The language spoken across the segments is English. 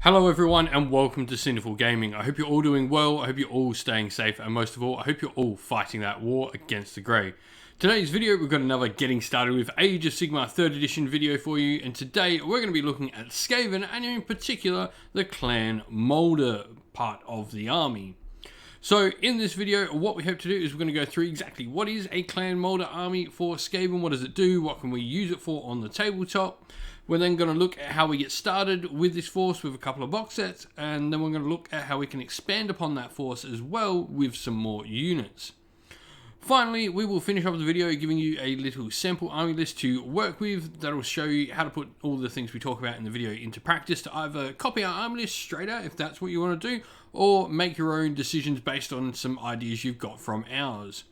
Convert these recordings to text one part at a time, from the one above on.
Hello everyone and welcome to Sinful Gaming. I hope you're all doing well, I hope you're all staying safe, and most of all, I hope you're all fighting that war against the grey. Today's video, we've got another Getting Started with Age of Sigmar 3rd edition video for you, and today we're going to be looking at Skaven, and in particular, the clan Moulder part of the army. So in this video, what we hope to do is we're going to go through exactly what is a clan Moulder army for Skaven, what does it do, what can we use it for on the tabletop. We're then going to look at how we get started with this force with a couple of box sets, and then we're going to look at how we can expand upon that force as well with some more units. Finally, we will finish off the video giving you a little sample army list to work with that will show you how to put all the things we talk about in the video into practice to either copy our army list straight out if that's what you want to do, or make your own decisions based on some ideas you've got from ours.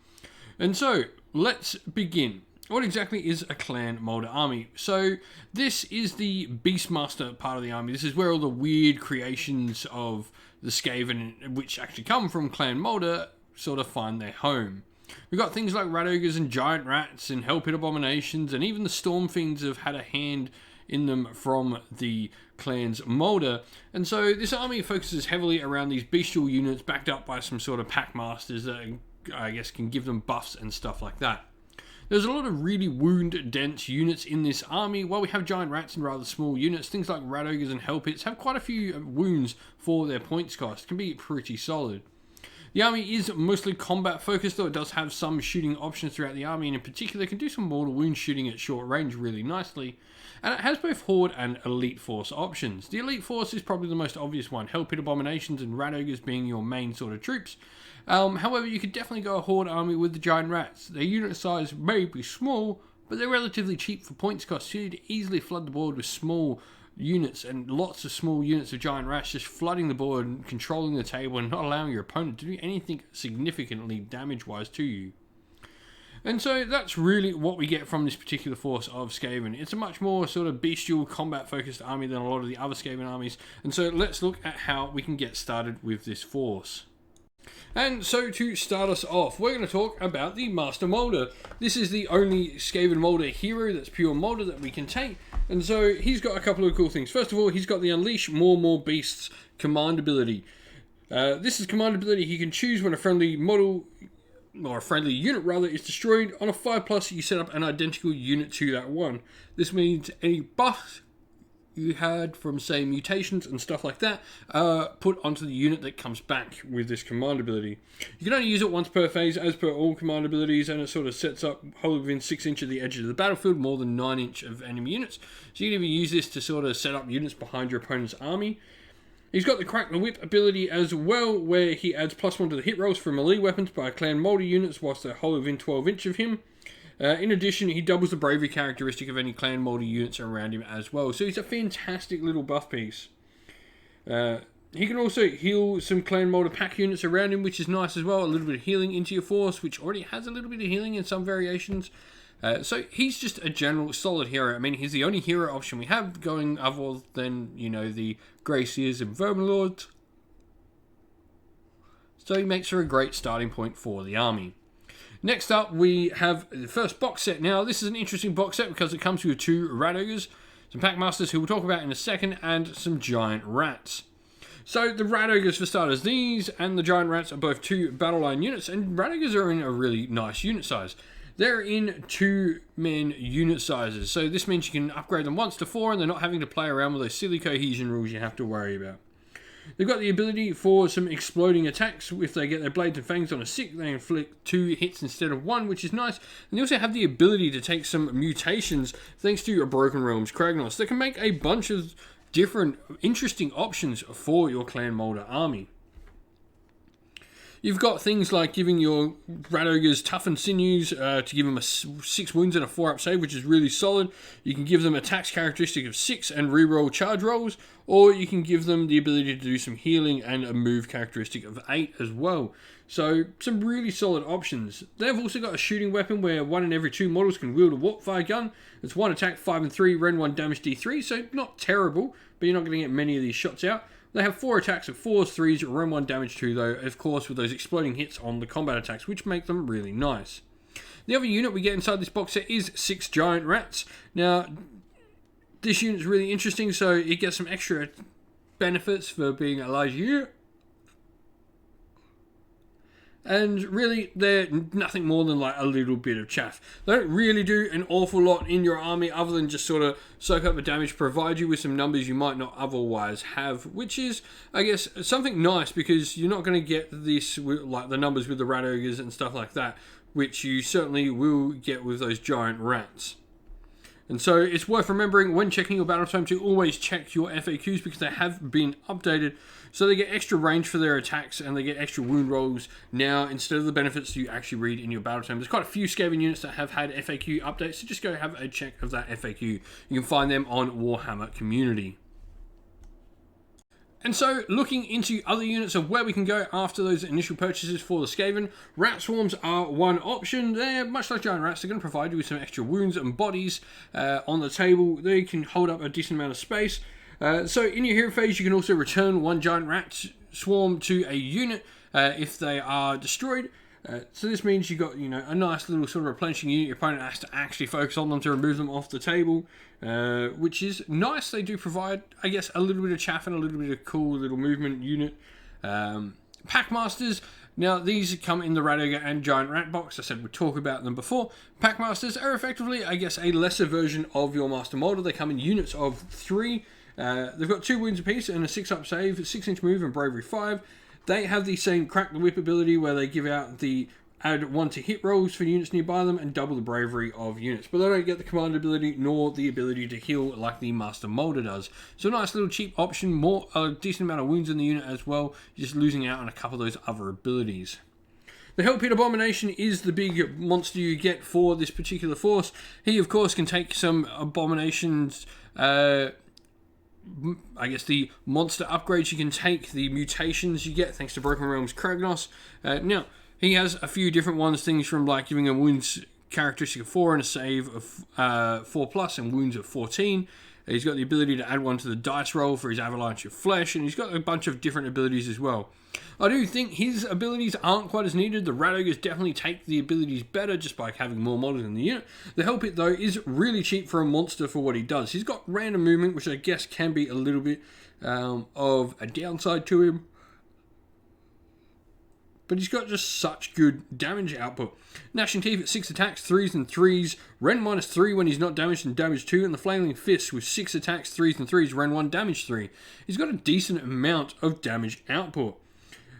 And so, let's begin. What exactly is a clan Moulder army? So this is the Beastmaster part of the army. This is where all the weird creations of the Skaven, which actually come from clan Moulder, sort of find their home. We've got things like rat ogres and giant rats and hell pit abominations, and even the storm fiends have had a hand in them from the clans Moulder. And so this army focuses heavily around these bestial units backed up by some sort of pack masters that I guess can give them buffs and stuff like that. There's a lot of really wound-dense units in this army. While we have giant rats and rather small units, things like rat ogres and hell pits have quite a few wounds for their points cost. It can be pretty solid. The army is mostly combat focused, though it does have some shooting options throughout the army, and in particular it can do some mortal wound shooting at short range really nicely. And it has both Horde and Elite Force options. The Elite Force is probably the most obvious one, Hell Pit Abominations and Rat Ogres being your main sort of troops. However, you could definitely go a Horde army with the Giant Rats. Their unit size may be small, but they're relatively cheap for points cost, so you'd easily flood the board with small units and lots of small units of Giant Rats just flooding the board and controlling the table and not allowing your opponent to do anything significantly damage-wise to you. And so that's really what we get from this particular force of Skaven. It's a much more sort of bestial, combat-focused army than a lot of the other Skaven armies. And so let's look at how we can get started with this force. And so to start us off, we're going to talk about the Master Moulder. This is the only Skaven Moulder hero that's pure Moulder that we can take. And so he's got a couple of cool things. First of all, he's got the Unleash More Beasts command ability. This is command ability he can choose when a friendly model, or a friendly unit rather, is destroyed. On a 5+, you set up an identical unit to that one. This means any buffs you had from, say, mutations and stuff like that, put onto the unit that comes back with this command ability. You can only use it once per phase, as per all command abilities, and it sort of sets up wholly within 6 inches of the edge of the battlefield, more than 9 inches of enemy units. So you can even use this to sort of set up units behind your opponent's army. He's got the Crack the Whip ability as well, where he adds +1 to the hit rolls for melee weapons by clan Moulder units whilst they're wholly within 12 inches of him. In addition, he doubles the bravery characteristic of any clan Moulder units around him as well. So he's a fantastic little buff piece. He can also heal some clan Moulder pack units around him, which is nice as well. A little bit of healing into your force, which already has a little bit of healing in some variations. So he's just a general solid hero. I mean, he's the only hero option we have going other than, you know, the Greyseers and Verminlords. So he makes for a great starting point for the army. Next up, we have the first box set. Now, this is an interesting box set because it comes with 2 Rat Ogres, some Pack Masters who we'll talk about in a second, and some Giant Rats. So, the Rat Ogres, for starters, these and the Giant Rats are both 2 battle line units, and Rat Ogres are in a really nice unit size. They're in 2-man unit sizes, so this means you can upgrade them once to 4, and they're not having to play around with those silly cohesion rules you have to worry about. They've got the ability for some exploding attacks. If they get their blades and fangs on a 6, they inflict 2 hits instead of 1, which is nice. And they also have the ability to take some mutations thanks to your Broken Realms Kragnos that can make a bunch of different interesting options for your clan Moulder army. You've got things like giving your Rat Ogres toughened sinews to give them a 6 wounds and a 4-up save, which is really solid. You can give them attacks characteristic of 6 and reroll charge rolls, or you can give them the ability to do some healing and a move characteristic of 8 as well. So some really solid options. They've also got a shooting weapon where 1 in every 2 models can wield a warp-fire gun. It's 1 attack, 5 and 3, Ren 1 damage D3, so not terrible, but you're not going to get many of these shots out. They have 4 attacks of 4s, 3s, Ren 1 damage 2 though, of course with those exploding hits on the combat attacks, which make them really nice. The other unit we get inside this box set is 6 Giant Rats. Now, this unit's really interesting, so it gets some extra benefits for being a large unit. And really, they're nothing more than like a little bit of chaff. They don't really do an awful lot in your army other than just sort of soak up the damage, provide you with some numbers you might not otherwise have, which is, I guess, something nice because you're not going to get this, like the numbers with the rat ogres and stuff like that, which you certainly will get with those giant rats. And so it's worth remembering when checking your battle tome to always check your FAQs because they have been updated. So they get extra range for their attacks and they get extra wound rolls now instead of the benefits you actually read in your battle tome. There's quite a few Skaven units that have had FAQ updates, so just go have a check of that FAQ. You can find them on Warhammer Community. And so, looking into other units of where we can go after those initial purchases for the Skaven, rat swarms are one option. They're much like giant rats. They're going to provide you with some extra wounds and bodies on the table. They can hold up a decent amount of space. So, in your hero phase, you can also return one giant rat swarm to a unit if they are destroyed. So this means you got, a nice little sort of replenishing unit. Your opponent has to actually focus on them to remove them off the table, which is nice. They do provide, I guess, a little bit of chaff and a little bit of cool little movement unit. Packmasters. Now, these come in the Rat Ogre and Giant Rat box. I said we'd talk about them before. Packmasters are effectively, I guess, a lesser version of your Master Moulder. They come in units of 3. They've got 2 wounds apiece and a 6-up save, 6-inch move and bravery 5. They have the same Crack the Whip ability where they give out the add 1 to hit rolls for units nearby them and double the bravery of units. But they don't get the command ability nor the ability to heal like the Master Moulder does. So a nice little cheap option, a decent amount of wounds in the unit as well, just losing out on a couple of those other abilities. The Hell Pit Abomination is the big monster you get for this particular force. He, of course, can take some abominations. I guess the monster upgrades you can take, the mutations you get thanks to Broken Realms Kragnos. Now, he has a few different ones, things from like giving a wounds characteristic of 4 and a save of 4+, and wounds of 14. He's got the ability to add 1 to the dice roll for his Avalanche of Flesh, and he's got a bunch of different abilities as well. I do think his abilities aren't quite as needed. The Rat Ogres definitely take the abilities better just by having more models in the unit. The Hell Pit, though, is really cheap for a monster for what he does. He's got random movement, which I guess can be a little bit of a downside to him. But he's got just such good damage output. Gnashing Teeth at 6 attacks, 3s and 3s. Ren -3 when he's not damaged and damage 2. And the Flailing Fist with 6 attacks, 3s and 3s. Ren 1, damage 3. He's got a decent amount of damage output.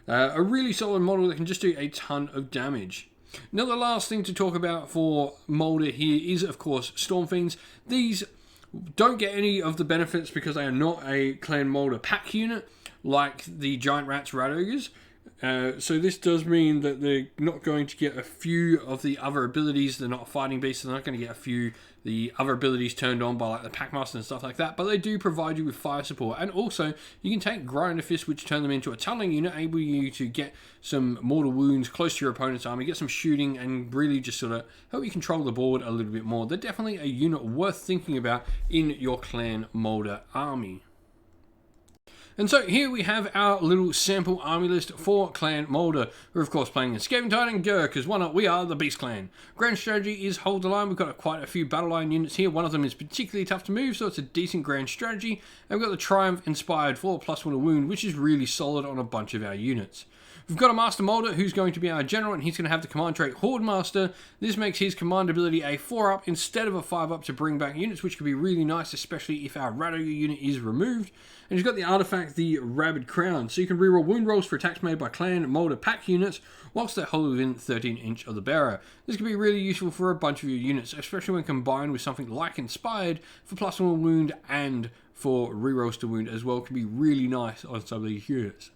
A really solid model that can just do a ton of damage. Now the last thing to talk about for Moulder here is, of course, Storm Fiends. These don't get any of the benefits because they are not a Clan Moulder pack unit like the Giant Rats Rat Ogres. So this does mean that they're not going to get a few of the other abilities. They're not a fighting beast, so they're not going to get a few the other abilities turned on by like the Packmaster and stuff like that. But they do provide you with fire support, and also you can take Grinder Fist, which turn them into a tunneling unit, able you to get some mortal wounds close to your opponent's army, get some shooting, and really just sort of help you control the board a little bit more. They're definitely a unit worth thinking about in your Clan Moulder army. And so here we have our little sample army list for Clan Moulder. We're of course playing as Skaven Titan Gur, because why not? We are the Beast Clan. Grand strategy is hold the line. We've got quite a few battle line units here. One of them is particularly tough to move, so it's a decent grand strategy. And we've got the Triumph inspired for +1 a wound, which is really solid on a bunch of our units. We've got a Master Moulder who's going to be our general, and he's going to have the command trait Horde Master. This makes his command ability a 4-up instead of a 5-up to bring back units, which could be really nice, especially if our Rat Ogre unit is removed. And he's got the artifact, the Rabid Crown, so you can reroll wound rolls for attacks made by Clan Moulder pack units whilst they're held within 13 inch of the bearer. This can be really useful for a bunch of your units, especially when combined with something like Inspired for +1 wound and for rerolls to wound as well. Can be really nice on some of these units.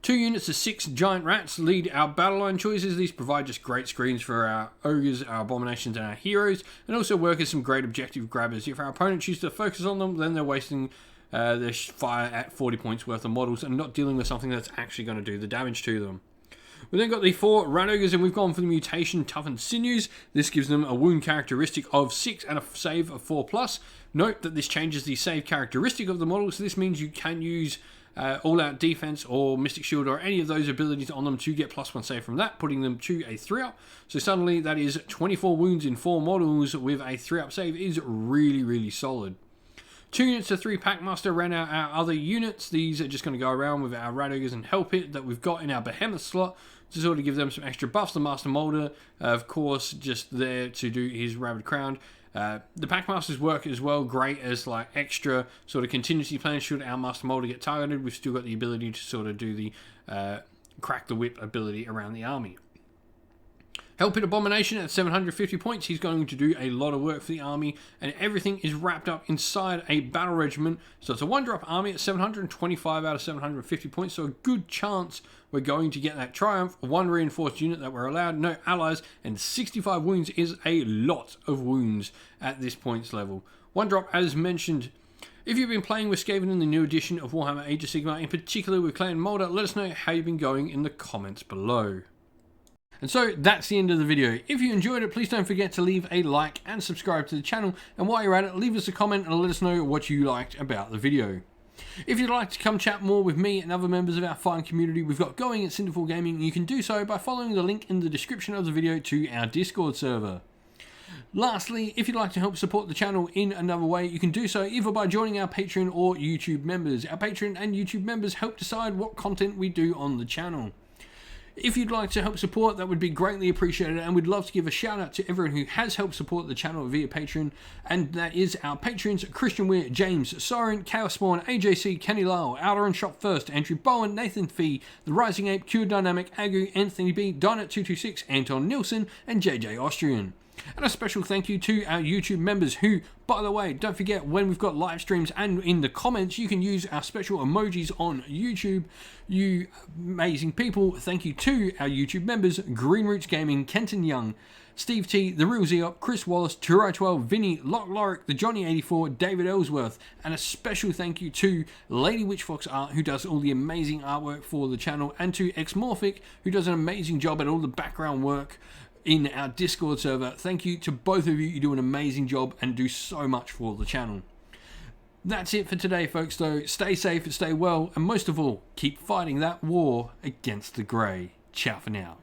2 units of 6 giant rats lead our battle line choices. These provide just great screens for our ogres, our abominations, and our heroes, and also work as some great objective grabbers. If our opponent chooses to focus on them, then they're wasting their fire at 40 points worth of models and not dealing with something that's actually going to do the damage to them. We've then got the 4 rat ogres, and we've gone for the mutation Toughened Sinews. This gives them a wound characteristic of 6 and a save of 4+. Note that this changes the save characteristic of the model, so this means you can use all-out defense or Mystic Shield or any of those abilities on them to get +1 save from that, putting them to a 3-up. So suddenly that is 24 wounds in 4 models with a 3-up save is really, really solid. 2 units of 3 Packmaster ran out our other units. These are just going to go around with our Radogers and Hell Pit that we've got in our Behemoth slot to sort of give them some extra buffs. The Master Moulder, of course, just there to do his Rabid Crown. The Packmasters work as well, great as like extra sort of contingency plans should our Master Moulder get targeted. We've still got the ability to sort of do the crack the whip ability around the army. Hell Pit Abomination at 750 points. He's going to do a lot of work for the army, and everything is wrapped up inside a battle regiment. So it's a 1-drop army at 725 out of 750 points. So a good chance we're going to get that triumph. 1 reinforced unit that we're allowed, no allies, and 65 wounds is a lot of wounds at this points level. 1-drop, as mentioned. If you've been playing with Skaven in the new edition of Warhammer Age of Sigmar, in particular with Clan Moulder, let us know how you've been going in the comments below. And so that's the end of the video. If you enjoyed it, please don't forget to leave a like and subscribe to the channel. And while you're at it, leave us a comment and let us know what you liked about the video. If you'd like to come chat more with me and other members of our fine community we've got going at Cinderful Gaming, you can do so by following the link in the description of the video to our Discord server. Lastly, if you'd like to help support the channel in another way, you can do so either by joining our Patreon or YouTube members. Our Patreon and YouTube members help decide what content we do on the channel. If you'd like to help support, that would be greatly appreciated, and we'd love to give a shout out to everyone who has helped support the channel via Patreon, and that is our patrons: Christian Weir, James, Soren, Chaos Spawn, AJC, Kenny Lyle, Outer and Shop First, Andrew Bowen, Nathan Fee, The Rising Ape, Q Dynamic, Agu, Anthony B, Dynet226, Anton Nilsson, and JJ Austrian. And a special thank you to our YouTube members who, by the way, don't forget when we've got live streams and in the comments, you can use our special emojis on YouTube. You amazing people. Thank you to our YouTube members: Green Roots Gaming, Kenton Young, Steve T, The Real Zeop, Chris Wallace, Turo12, Vinny, Lock Lorick, The Johnny84, David Ellsworth, and a special thank you to Lady Witchfox Art, who does all the amazing artwork for the channel, and to Xmorphic, who does an amazing job at all the background work in our Discord server. Thank you to both of you. You do an amazing job and do so much for the channel. That's it for today, folks, though. Stay safe and stay well, and most of all, keep fighting that war against the grey. Ciao for now.